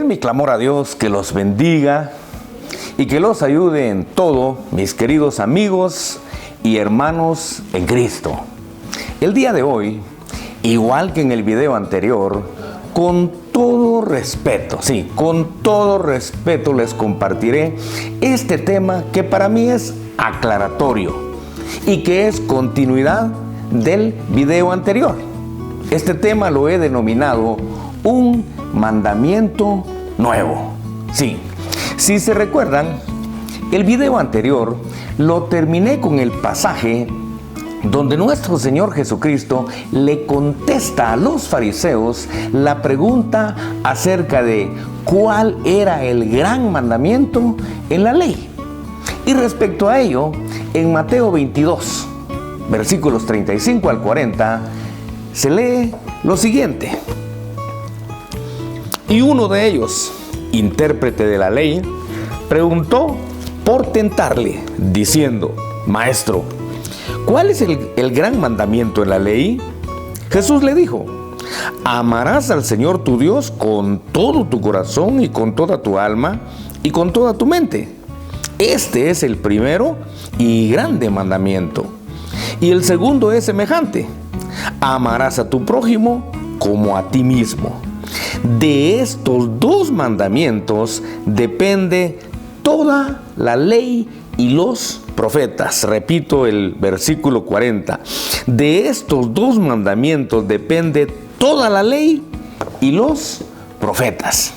mi clamor a Dios que los bendiga y que los ayude en todo, mis queridos amigos y hermanos en Cristo. El día de hoy, igual que en el video anterior, con todo respeto les compartiré este tema que para mí es aclaratorio y que es continuidad del video anterior. Este tema lo he denominado un mandamiento nuevo. Sí, si se recuerdan, el video anterior lo terminé con el pasaje donde nuestro Señor Jesucristo le contesta a los fariseos la pregunta acerca de cuál era el gran mandamiento en la ley. Y respecto a ello, en Mateo 22, versículos 35 al 40, se lee lo siguiente: y uno de ellos, intérprete de la ley, preguntó por tentarle, diciendo: Maestro, ¿cuál es el gran mandamiento en la ley? Jesús le dijo: amarás al Señor tu Dios con todo tu corazón y con toda tu alma y con toda tu mente. Este es el primero y grande mandamiento. Y el segundo es semejante: amarás a tu prójimo como a ti mismo. De estos dos mandamientos depende toda la ley y los profetas. Repito el versículo 40. De estos dos mandamientos depende toda la ley y los profetas.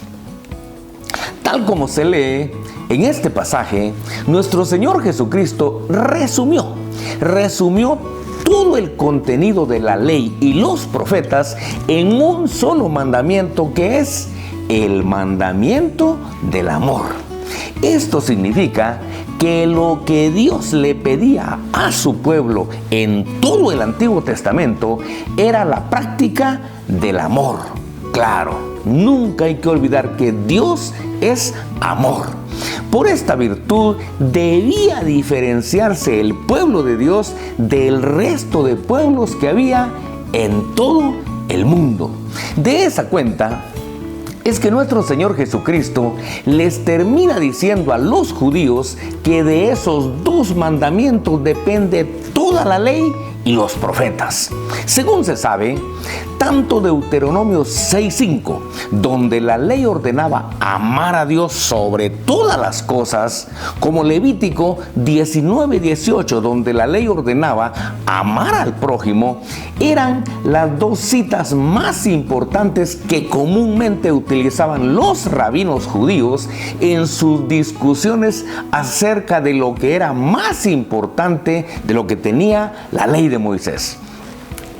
Tal como se lee en este pasaje, nuestro Señor Jesucristo resumió todo el contenido de la ley y los profetas en un solo mandamiento, que es el mandamiento del amor. Esto significa que lo que Dios le pedía a su pueblo en todo el Antiguo Testamento era la práctica del amor. Claro, nunca hay que olvidar que Dios es amor. Por esta virtud debía diferenciarse el pueblo de Dios del resto de pueblos que había en todo el mundo. De esa cuenta es que nuestro Señor Jesucristo les termina diciendo a los judíos que de esos dos mandamientos depende toda la ley y los profetas. Según se sabe, tanto Deuteronomio 6:5, donde la ley ordenaba amar a Dios sobre todas las cosas, como Levítico 19:18, donde la ley ordenaba amar al prójimo, eran las dos citas más importantes que comúnmente utilizaban los rabinos judíos en sus discusiones acerca de lo que era más importante de lo que tenía la ley de Moisés.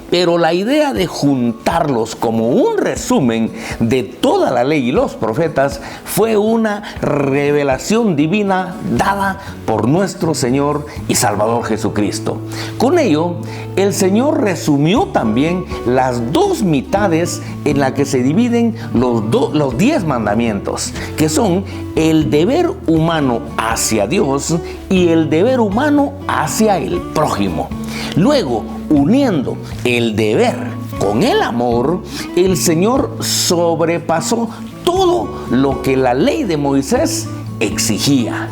Pero la idea de juntarlos como un resumen de toda la ley y los profetas fue una revelación divina dada por nuestro Señor y Salvador Jesucristo. Con ello, el Señor resumió también las dos mitades en las que se dividen los 10 mandamientos, que son el deber humano hacia Dios y el deber humano hacia el prójimo. Luego, uniendo el deber con el amor, el Señor sobrepasó todo lo que la ley de Moisés exigía.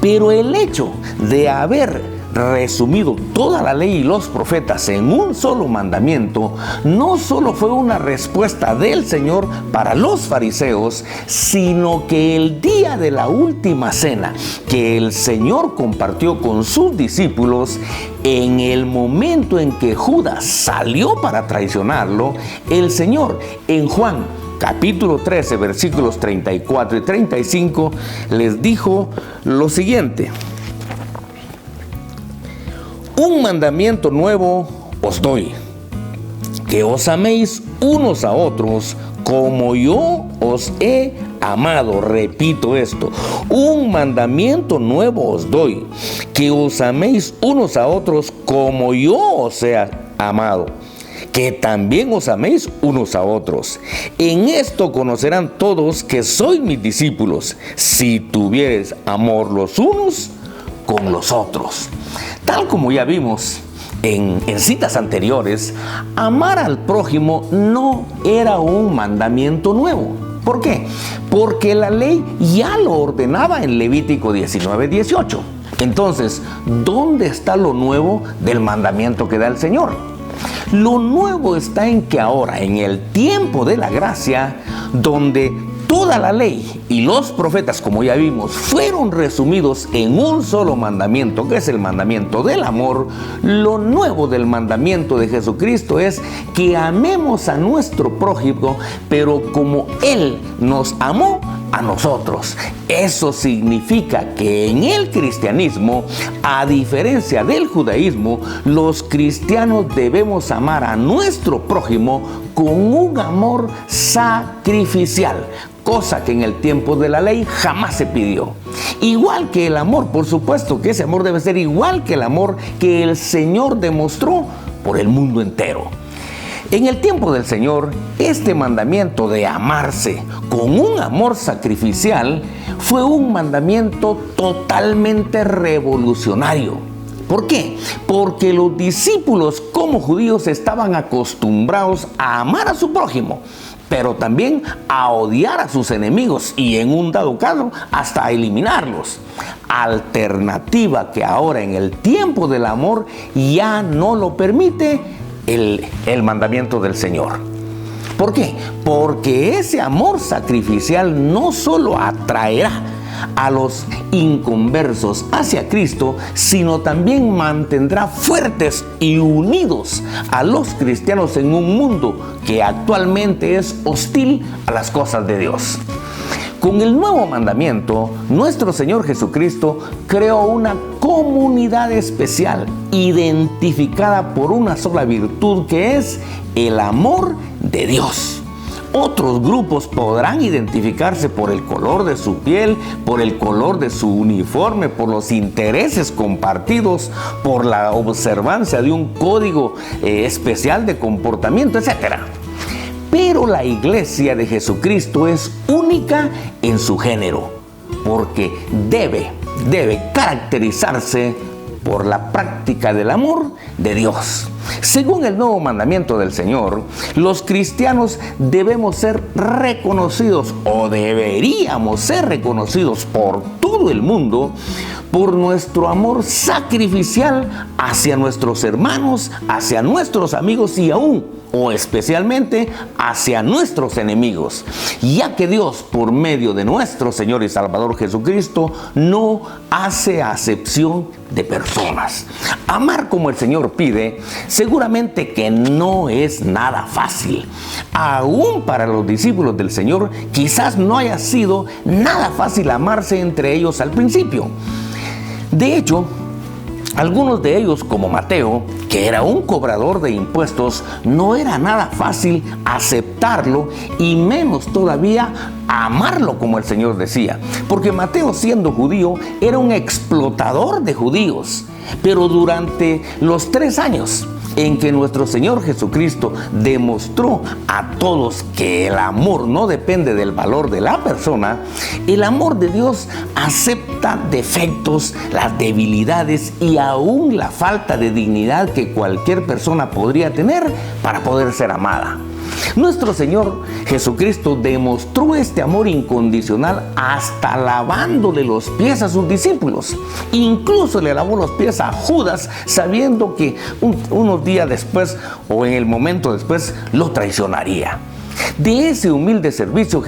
Pero el hecho de haber resumido toda la ley y los profetas en un solo mandamiento no solo fue una respuesta del Señor para los fariseos, sino que el día de la última cena que el Señor compartió con sus discípulos, en el momento en que Judas salió para traicionarlo, el Señor en Juan capítulo 13 versículos 34 y 35 les dijo lo siguiente: un mandamiento nuevo os doy, que os améis unos a otros como yo os he amado. Repito esto: un mandamiento nuevo os doy, que os améis unos a otros como yo os he amado, que también os améis unos a otros. En esto conocerán todos que sois mis discípulos, si tuviereis amor los unos con los otros. Tal como ya vimos en citas anteriores, amar al prójimo no era un mandamiento nuevo. ¿Por qué? Porque la ley ya lo ordenaba en Levítico 19:18. Entonces, ¿dónde está lo nuevo del mandamiento que da el Señor? Lo nuevo está en que ahora, en el tiempo de la gracia, donde toda la ley y los profetas, como ya vimos, fueron resumidos en un solo mandamiento, que es el mandamiento del amor, lo nuevo del mandamiento de Jesucristo es que amemos a nuestro prójimo, pero como Él nos amó a nosotros. Eso significa que en el cristianismo, a diferencia del judaísmo, los cristianos debemos amar a nuestro prójimo con un amor sacrificial, cosa que en el tiempo de la ley jamás se pidió. Igual que el amor, por supuesto que ese amor debe ser igual que el amor que el Señor demostró por el mundo entero. En el tiempo del Señor, este mandamiento de amarse con un amor sacrificial fue un mandamiento totalmente revolucionario. ¿Por qué? Porque los discípulos como judíos estaban acostumbrados a amar a su prójimo, pero también a odiar a sus enemigos y en un dado caso hasta a eliminarlos. Alternativa que ahora en el tiempo del amor ya no lo permite el mandamiento del Señor. ¿Por qué? Porque ese amor sacrificial no solo atraerá a los inconversos hacia Cristo, sino también mantendrá fuertes y unidos a los cristianos en un mundo que actualmente es hostil a las cosas de Dios. Con el nuevo mandamiento, nuestro Señor Jesucristo creó una comunidad especial, identificada por una sola virtud, que es el amor de Dios. Otros grupos podrán identificarse por el color de su piel, por el color de su uniforme, por los intereses compartidos, por la observancia de un código especial de comportamiento, etc. Pero la iglesia de Jesucristo es única en su género, porque debe caracterizarse por la práctica del amor de Dios. Según el nuevo mandamiento del Señor, los cristianos debemos ser reconocidos, o deberíamos ser reconocidos por todo el mundo, por nuestro amor sacrificial hacia nuestros hermanos, hacia nuestros amigos y aún o especialmente hacia nuestros enemigos, ya que Dios, por medio de nuestro Señor y Salvador Jesucristo, no hace acepción de personas. Amar como el Señor pide, seguramente que no es nada fácil. Aún para los discípulos del Señor, quizás no haya sido nada fácil amarse entre ellos al principio. De hecho, algunos de ellos, como Mateo, que era un cobrador de impuestos, no era nada fácil aceptarlo y menos todavía amarlo como el Señor decía. Porque Mateo, siendo judío, era un explotador de judíos. Pero durante los 3 años en que nuestro Señor Jesucristo demostró a todos que el amor no depende del valor de la persona, el amor de Dios acepta defectos, las debilidades y aún la falta de dignidad que cualquier persona podría tener para poder ser amada. Nuestro Señor Jesucristo demostró este amor incondicional hasta lavándole los pies a sus discípulos. Incluso le lavó los pies a Judas, sabiendo que unos días después o en el momento después lo traicionaría. De ese humilde servicio,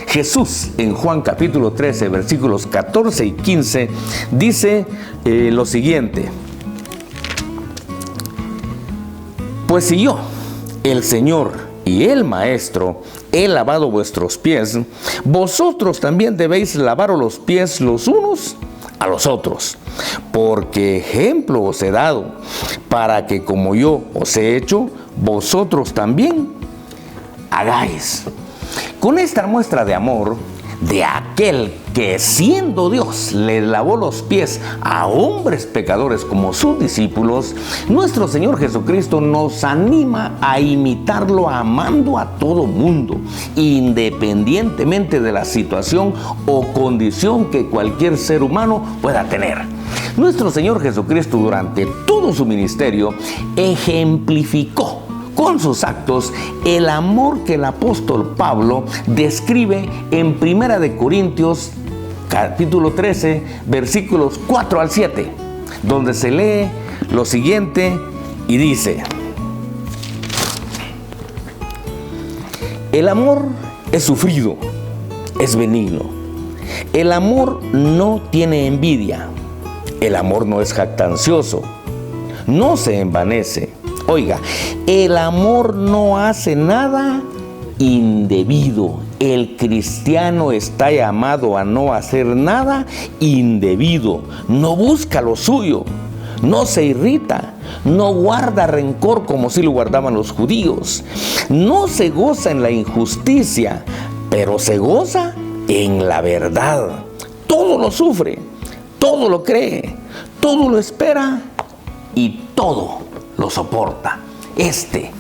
Jesús en Juan capítulo 13, versículos 14 y 15, dice lo siguiente: pues si yo, el Señor y el Maestro, he lavado vuestros pies, vosotros también debéis lavaros los pies los unos a los otros, porque ejemplo os he dado, para que como yo os he hecho, vosotros también hagáis. Con esta muestra de amor de aquel que, siendo Dios, le lavó los pies a hombres pecadores como sus discípulos, nuestro Señor Jesucristo nos anima a imitarlo amando a todo mundo, independientemente de la situación o condición que cualquier ser humano pueda tener. Nuestro Señor Jesucristo, durante todo su ministerio, ejemplificó con sus actos el amor que el apóstol Pablo describe en 1 de Corintios capítulo 13, versículos 4 al 7, donde se lee lo siguiente y dice: el amor es sufrido, es benigno. El amor no tiene envidia. El amor no es jactancioso, no se envanece. Oiga, el amor no hace nada indebido. El cristiano está llamado a no hacer nada indebido. No busca lo suyo, no se irrita, no guarda rencor como si lo guardaban los judíos. No se goza en la injusticia, pero se goza en la verdad. Todo lo sufre, todo lo cree, todo lo espera y todo lo soporta. Este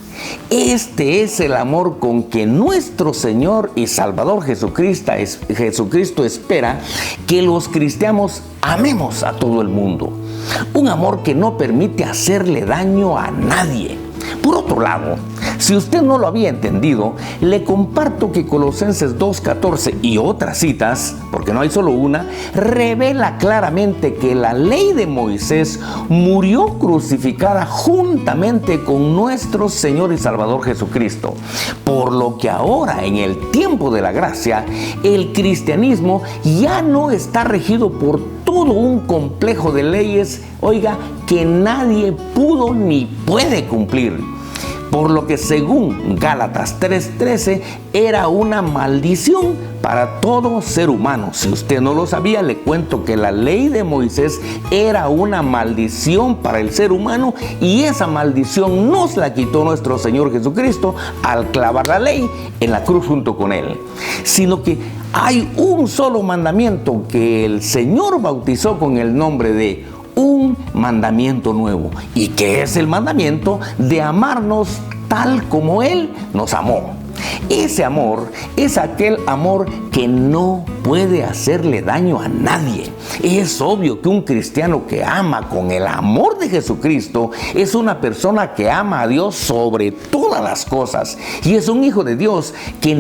es el amor con que nuestro Señor y Salvador Jesucristo espera que los cristianos amemos a todo el mundo. Un amor que no permite hacerle daño a nadie. Por otro lado, si usted no lo había entendido, le comparto que Colosenses 2:14 y otras citas, porque no hay solo una, revela claramente que la ley de Moisés murió crucificada juntamente con nuestro Señor y Salvador Jesucristo. Por lo que ahora, en el tiempo de la gracia, el cristianismo ya no está regido por todo un complejo de leyes, oiga, que nadie pudo ni puede cumplir. Por lo que según Gálatas 3:13 era una maldición para todo ser humano. Si usted no lo sabía, le cuento que la ley de Moisés era una maldición para el ser humano, y esa maldición nos la quitó nuestro Señor Jesucristo al clavar la ley en la cruz junto con él. Sino que hay un solo mandamiento que el Señor bautizó con el nombre de un mandamiento nuevo, y que es el mandamiento de amarnos tal como Él nos amó. Ese amor es aquel amor que no puede hacerle daño a nadie. Es obvio que un cristiano que ama con el amor de Jesucristo es una persona que ama a Dios sobre todas las cosas, y es un hijo de Dios que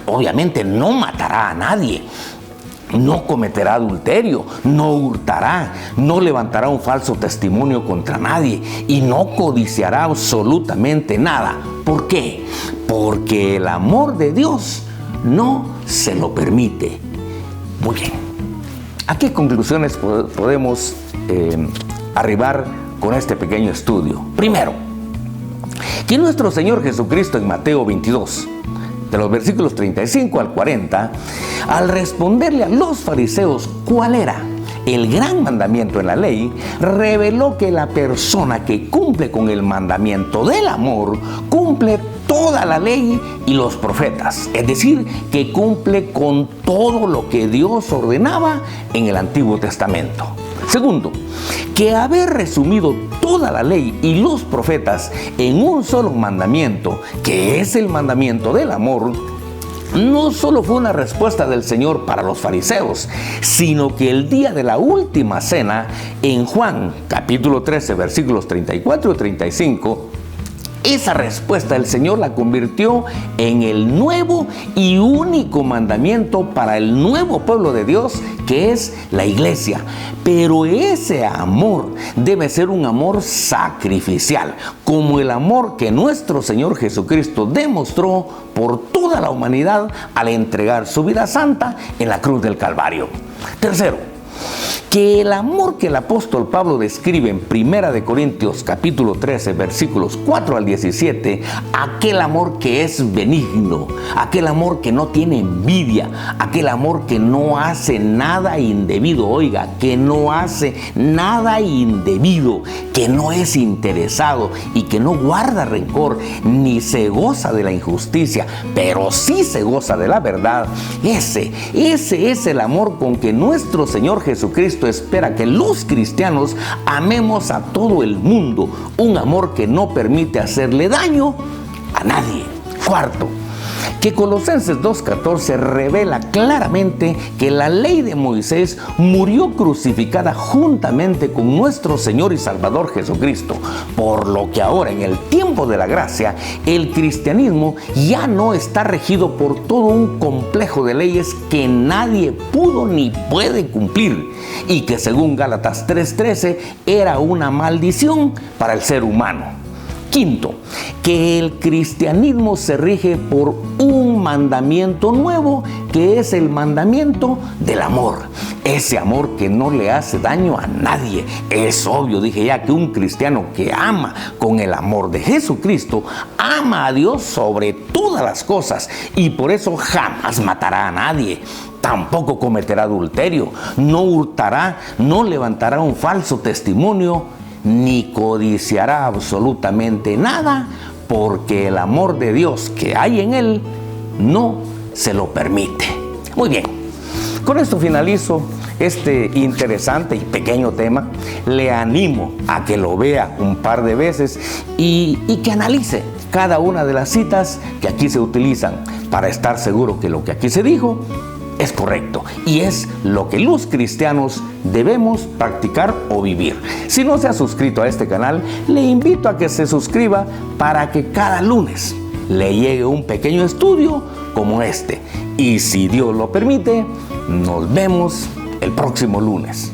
obviamente no matará a nadie. No cometerá adulterio, no hurtará, no levantará un falso testimonio contra nadie y no codiciará absolutamente nada. ¿Por qué? Porque el amor de Dios no se lo permite. Muy bien. ¿A qué conclusiones podemos arribar con este pequeño estudio? Primero, que nuestro Señor Jesucristo en Mateo 22, de los versículos 35 al 40, al responderle a los fariseos cuál era el gran mandamiento en la ley, reveló que la persona que cumple con el mandamiento del amor cumple toda la ley y los profetas, es decir, que cumple con todo lo que Dios ordenaba en el Antiguo Testamento. Segundo, que haber resumido toda la ley y los profetas en un solo mandamiento, que es el mandamiento del amor, no solo fue una respuesta del Señor para los fariseos, sino que el día de la última cena, en Juan capítulo 13, versículos 34 y 35, esa respuesta el Señor la convirtió en el nuevo y único mandamiento para el nuevo pueblo de Dios, que es la iglesia. Pero ese amor debe ser un amor sacrificial, como el amor que nuestro Señor Jesucristo demostró por toda la humanidad al entregar su vida santa en la cruz del Calvario. Tercero, que el amor que el apóstol Pablo describe en 1 de Corintios capítulo 13, versículos 4 al 17, aquel amor que es benigno, aquel amor que no tiene envidia, aquel amor que no hace nada indebido, oiga, que no hace nada indebido, que no es interesado y que no guarda rencor, ni se goza de la injusticia, pero sí se goza de la verdad. Ese es el amor con que nuestro Señor Jesucristo espera que los cristianos amemos a todo el mundo, un amor que no permite hacerle daño a nadie. Cuarto, que Colosenses 2:14 revela claramente que la ley de Moisés murió crucificada juntamente con nuestro Señor y Salvador Jesucristo, por lo que ahora en el tiempo de la gracia, el cristianismo ya no está regido por todo un complejo de leyes que nadie pudo ni puede cumplir y que según Gálatas 3:13 era una maldición para el ser humano. Quinto, que el cristianismo se rige por un mandamiento nuevo, que es el mandamiento del amor. Ese amor que no le hace daño a nadie. Es obvio, dije ya, que un cristiano que ama con el amor de Jesucristo, ama a Dios sobre todas las cosas y por eso jamás matará a nadie. Tampoco cometerá adulterio, no hurtará, no levantará un falso testimonio, ni codiciará absolutamente nada, porque el amor de Dios que hay en él no se lo permite. Muy bien, con esto finalizo este interesante y pequeño tema. Le animo a que lo vea un par de veces y que analice cada una de las citas que aquí se utilizan para estar seguro que lo que aquí se dijo es correcto y es lo que los cristianos debemos practicar o vivir. Si no se ha suscrito a este canal, le invito a que se suscriba para que cada lunes le llegue un pequeño estudio como este. Y si Dios lo permite, nos vemos el próximo lunes.